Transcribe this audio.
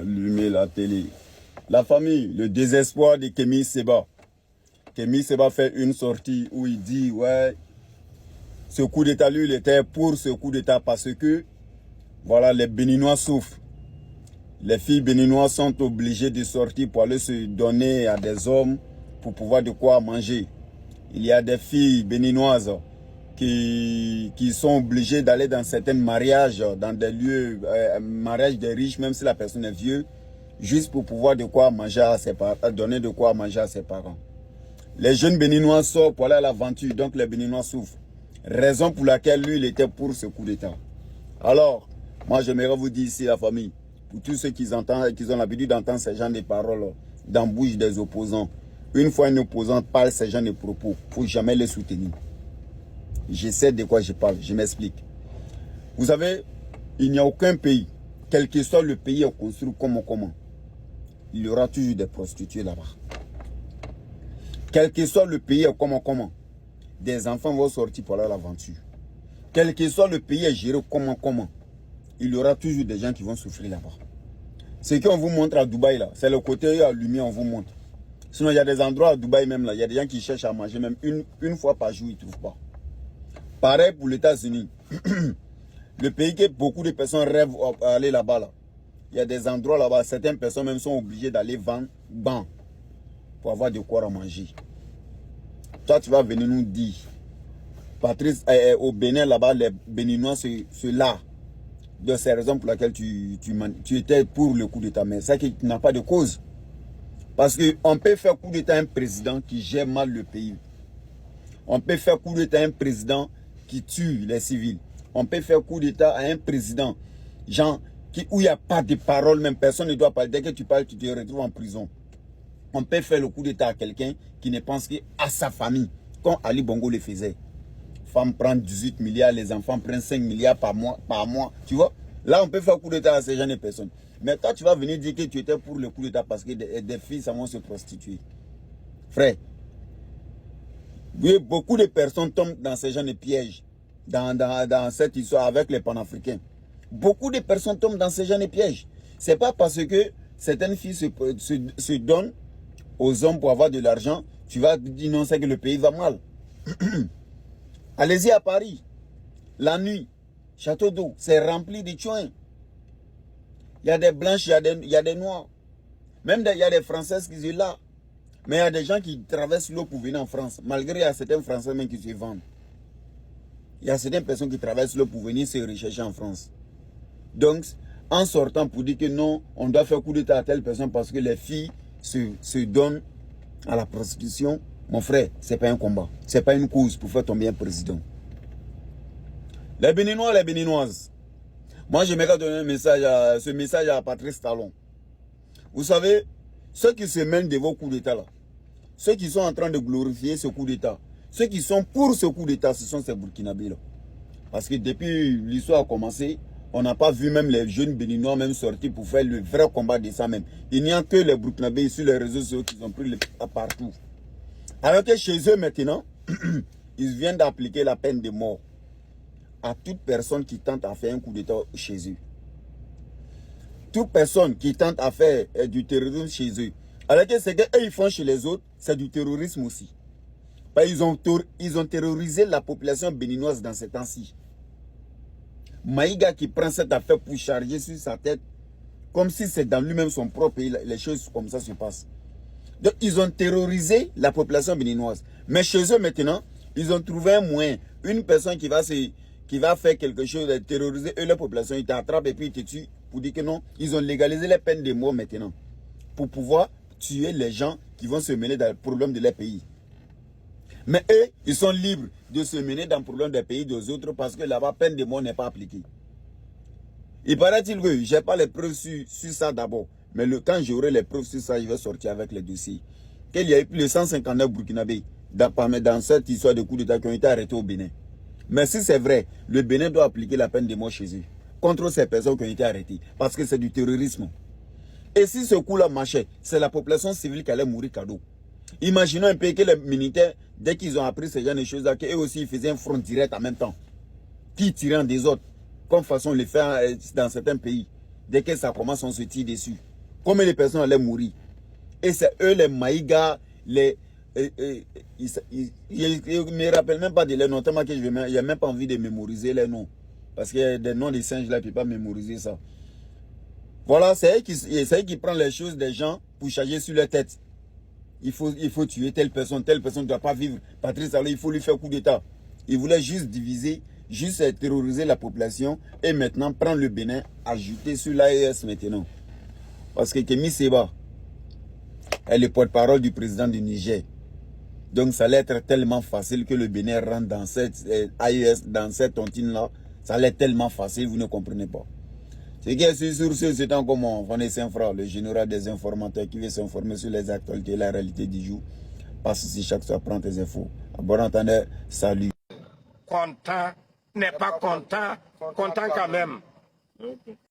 Allumer la télé. La famille, le désespoir de Kémy Séba. Kémy Séba fait une sortie où il dit, ouais, ce coup d'état, lui, il était pour ce coup d'état parce que, voilà, les Béninois souffrent. Les filles béninoises sont obligées de sortir pour aller se donner à des hommes pour pouvoir de quoi manger. Il y a des filles béninoises qui sont obligées d'aller dans certains mariages, dans des lieux, mariage des riches, même si la personne est vieux, juste pour pouvoir de quoi manger à ses parents, donner de quoi manger à ses parents. Les jeunes béninois sortent pour aller à l'aventure, donc les béninois souffrent. Raison pour laquelle lui, il était pour ce coup d'état. Alors, moi, j'aimerais vous dire ici, la famille, pour tous ceux qui entendent, qui ont l'habitude d'entendre ces gens de paroles dans la bouche des opposants, une fois un opposant parle ces gens de propos, il ne faut jamais les soutenir. Je sais de quoi je parle, je m'explique. Vous savez, il n'y a aucun pays, quel que soit le pays construit comment, il y aura toujours des prostituées là-bas. Quel que soit le pays comment, des enfants vont sortir pour aller à l'aventure. Quel que soit le pays est géré comment, il y aura toujours des gens qui vont souffrir là-bas. Ce qu'on vous montre à Dubaï là, c'est le côté à lumière on vous montre. Sinon il y a des endroits à Dubaï même là, il y a des gens qui cherchent à manger même une fois par jour, ils ne trouvent pas. Pareil pour les États-Unis. Le pays que beaucoup de personnes rêvent d'aller là-bas là. Il y a des endroits là-bas, certaines personnes même sont obligées d'aller vendre ban pour avoir de quoi manger. Toi tu vas venir nous dire, Patrice, au Bénin là-bas, les Béninois se là. De ces raisons pour lesquelles tu étais pour le coup d'état. Mais c'est qu'il n'a pas de cause. Parce qu'on peut faire coup d'état à un président qui gère mal le pays. On peut faire coup d'état à un président qui tue les civils. On peut faire coup d'état à un président où il n'y a pas de parole, même personne ne doit parler. Dès que tu parles, tu te retrouves en prison. On peut faire le coup d'état à quelqu'un qui ne pense qu'à sa famille, comme Ali Bongo le faisait. Femmes prennent 18 milliards, les enfants prennent 5 milliards par mois, tu vois. Là, on peut faire coup d'état à ces jeunes personnes. Mais toi, tu vas venir dire que tu étais pour le coup d'état parce que des filles, ça vont se prostituer. Frère, oui, beaucoup de personnes tombent dans ces genres de pièges, dans cette histoire avec les panafricains. Beaucoup de personnes tombent dans ces genres de pièges. Ce n'est pas parce que certaines filles se donnent aux hommes pour avoir de l'argent, tu vas dire non, c'est que le pays va mal. Allez-y à Paris, la nuit, Château d'eau, c'est rempli de tuins. Il y a des blanches, il y a des noirs. Même il y a des Françaises qui sont là. Mais il y a des gens qui traversent l'eau pour venir en France. Malgré il y a certains Français même qui se vendent. Il y a certaines personnes qui traversent l'eau pour venir se rechercher en France. Donc, en sortant pour dire que non, on doit faire coup d'état à telle personne parce que les filles se donnent à la prostitution. Mon frère, ce n'est pas un combat. Ce n'est pas une cause pour faire tomber un président. Les Béninois, les Béninoises. Moi, j'aimerais donner ce message à Patrice Talon. Vous savez, ceux qui se mènent de vos coups d'état là, ceux qui sont en train de glorifier ce coup d'état, ceux qui sont pour ce coup d'état, ce sont ces Burkinabés là. Parce que depuis l'histoire a commencé, on n'a pas vu même les jeunes Béninois même sortir pour faire le vrai combat de ça même. Il n'y a que les Burkinabés sur les réseaux sociaux qui ont pris le partout. Alors que chez eux maintenant, ils viennent d'appliquer la peine de mort à toute personne qui tente à faire un coup d'état chez eux. Toute personne qui tente à faire du terrorisme chez eux. Alors que ce qu'eux ils font chez les autres, c'est du terrorisme aussi. Ils ont terrorisé la population béninoise dans ces temps-ci. Maïga qui prend cette affaire pour charger sur sa tête, comme si c'est dans lui-même son propre pays, les choses comme ça se passent. Donc ils ont terrorisé la population béninoise. Mais chez eux maintenant, ils ont trouvé un moyen. Une personne qui va faire quelque chose de terroriser la population, ils t'attrapent et puis ils te tuent pour dire que non. Ils ont légalisé les peines de mort maintenant pour pouvoir tuer les gens qui vont se mêler dans le problème de leur pays. Mais eux, ils sont libres de se mêler dans le problème des pays des autres parce que là-bas, peine de mort n'est pas appliquée. Il paraît-il que je n'ai pas les preuves sur ça d'abord. Mais quand j'aurai les preuves sur ça, je vais sortir avec les dossiers. Qu'il y a eu plus de 159 Burkinabés dans cette histoire de coup d'État qui ont été arrêtés au Bénin. Mais si c'est vrai, le Bénin doit appliquer la peine de mort chez eux. Contre ces personnes qui ont été arrêtées. Parce que c'est du terrorisme. Et si ce coup-là marchait, c'est la population civile qui allait mourir cadeau. Imaginons un peu que les militaires, dès qu'ils ont appris ce genre de choses-là, qu'eux aussi ils faisaient un front direct en même temps. Qui tiraient des autres. Comme façon de le faire dans certains pays. Dès que ça commence, on se tire dessus. Combien de personnes allaient mourir? Et c'est eux les Maïgas, les... je ne me rappelle même pas de les noms, tellement que je n'ai même pas envie de mémoriser les noms. Parce qu'il y a des noms de singes là, je ne peux pas mémoriser ça. Voilà, c'est eux qui prennent les choses des gens pour charger sur leur tête. Il faut tuer telle personne ne doit pas vivre. Patrice Talon, il faut lui faire coup d'état. Il voulait juste diviser, juste terroriser la population et maintenant prendre le Bénin, ajouter sur l'AES maintenant. Parce que Kémy Séba est le porte-parole du président du Niger. Donc ça allait être tellement facile que le Bénin rentre dans cette AES, dans cette tontine-là. Ça allait être tellement facile, vous ne comprenez pas. Ce qui est sur ce, c'est un comment René Saint-Fra, le général des informateurs qui veut s'informer sur les actualités et la réalité du jour. Passe ici chaque soir, prends tes infos. À bon entendeur, salut. Content, n'est pas content, content quand même.